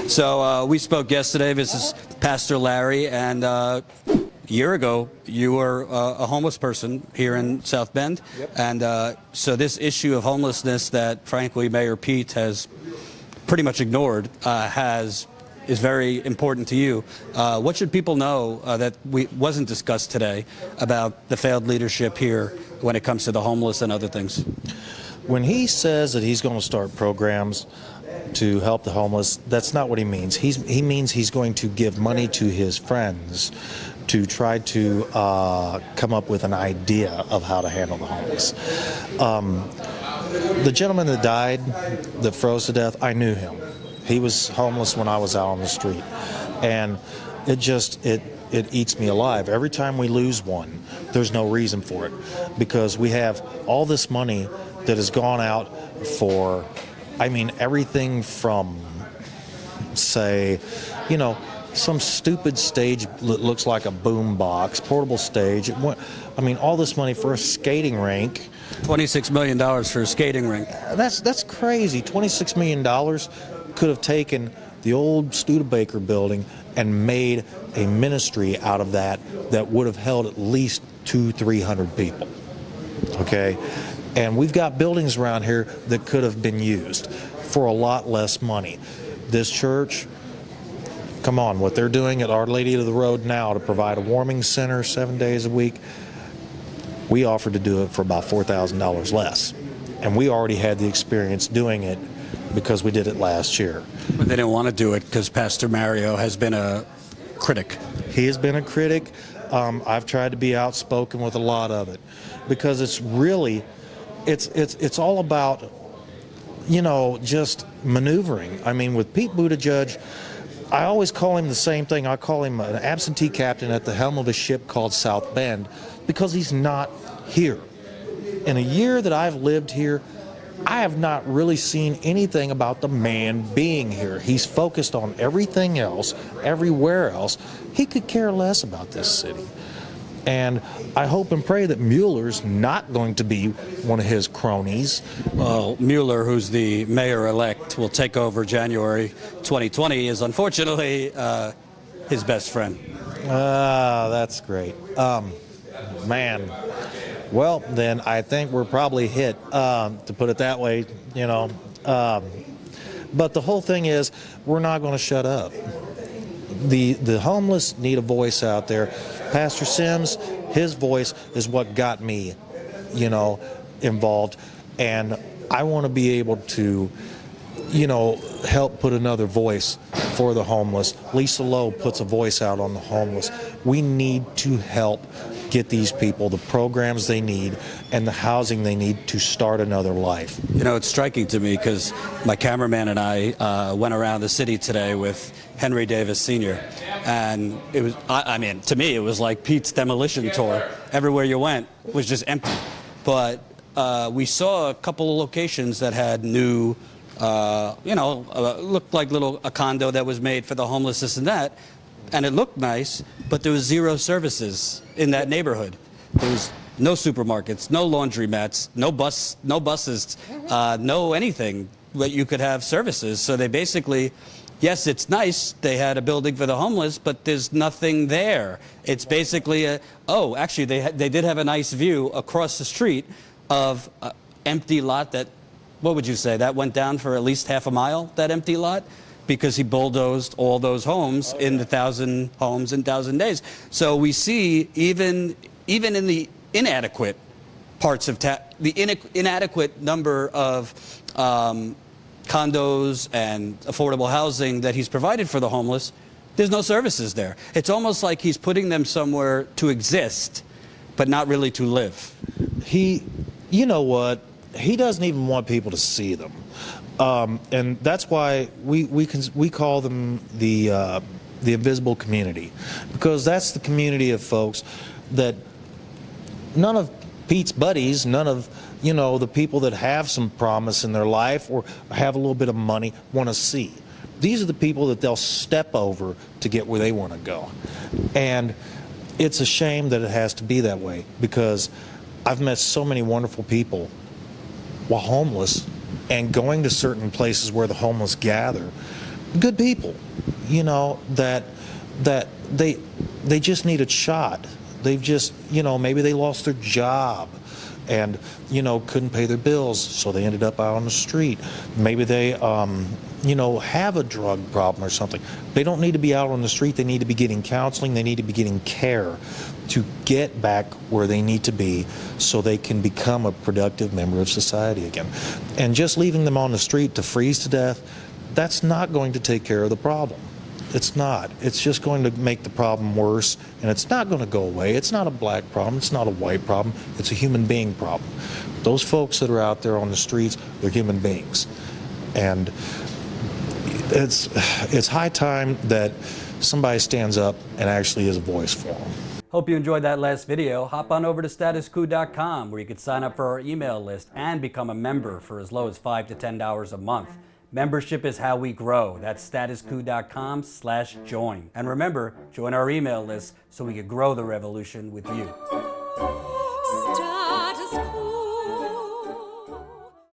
So we spoke yesterday. This is Pastor Larry, and a year ago you were a homeless person here in South Bend. Yep. And so this issue of homelessness that, frankly, Mayor Pete has pretty much ignored is very important to you. What should people know that wasn't discussed today about the failed leadership here when it comes to the homeless and other things? When he says that he's going to start programs to help the homeless, that's not what he means. He means he's going to give money to his friends to try to come up with an idea of how to handle the homeless. The gentleman that died, that froze to death, I knew him. He was homeless when I was out on the street. And it eats me alive. Every time we lose one, there's no reason for it, because we have all this money that has gone out for, I mean, everything from, say, some stupid stage that looks like a boom box, portable stage. I mean, all this money for a skating rink. $26 million for a skating rink. That's crazy. $26 million could have taken the old Studebaker building and made a ministry out of that would have held at least 200-300 people. Okay? And we've got buildings around here that could have been used for a lot less money. This church, come on, what they're doing at Our Lady of the Road now to provide a warming center 7 days a week, we offered to do it for about $4,000 less. And we already had the experience doing it because we did it last year. But they didn't want to do it because Pastor Mario has been a critic. He has been a critic. I've tried to be outspoken with a lot of it, because it's really, it's all about, just maneuvering. I mean, with Pete Buttigieg, I always call him the same thing. I call him an absentee captain at the helm of a ship called South Bend, because he's not here. In a year that I've lived here, I have not really seen anything about the man being here. He's focused on everything else, everywhere else. He could care less about this city. And I hope and pray that Mueller's not going to be one of his cronies. Well, Mueller, who's the mayor-elect, will take over January 2020, is unfortunately his best friend. That's great. Man. Well, then I think we're probably hit, to put it that way, But the whole thing is, we're not going to shut up. The homeless need a voice out there. Pastor Sims, his voice is what got me, involved. And I want to be able to, help put another voice for the homeless. Lisa Lowe puts a voice out on the homeless. We need to help get these people the programs they need and the housing they need to start another life. It's striking to me because my cameraman and I went around the city today with Henry Davis Sr. And it was, to me, it was like Pete's demolition tour. Everywhere you went was just empty. But we saw a couple of locations that had new, looked like a condo that was made for the homeless, this and that. And it looked nice, but there was zero services in that neighborhood. There was no supermarkets, no laundromats, no buses, no anything that you could have services. So they basically, yes, it's nice, they had a building for the homeless, but there's nothing there. It's basically actually they did have a nice view across the street of an empty lot that, what would you say, that went down for at least half a mile, that empty lot? Because he bulldozed all those homes in the 1,000 homes in 1,000 days. So we see even in the inadequate parts of inadequate number of condos and affordable housing that he's provided for the homeless, there's no services there. It's almost like he's putting them somewhere to exist, but not really to live. You know what? He doesn't even want people to see them. And that's why we call them the invisible community, because that's the community of folks that none of Pete's buddies, none of the people that have some promise in their life or have a little bit of money want to see. These are the people that they'll step over to get where they want to go. And it's a shame that it has to be that way, because I've met so many wonderful people while homeless and going to certain places where the homeless gather good people, you know, that they just needed shot. They've just, you know, maybe they lost their job and, you know, couldn't pay their bills, so they ended up out on the street. Maybe they, you know, have a drug problem or something. They don't need to be out on the street. They need to be getting counseling. They need to be getting care to get back where they need to be so they can become a productive member of society again. And just leaving them on the street to freeze to death, that's not going to take care of the problem. It's not. It's just going to make the problem worse, and it's not going to go away. It's not a black problem. It's not a white problem. It's a human being problem. Those folks that are out there on the streets, they're human beings. And it's high time that somebody stands up and actually is a voice for them. Hope you enjoyed that last video. Hop on over to statuscoup.com where you can sign up for our email list and become a member for as low as $5 to $10 a month. Membership is how we grow. That's statuscoup.com/join. And remember, join our email list so we can grow the revolution with you.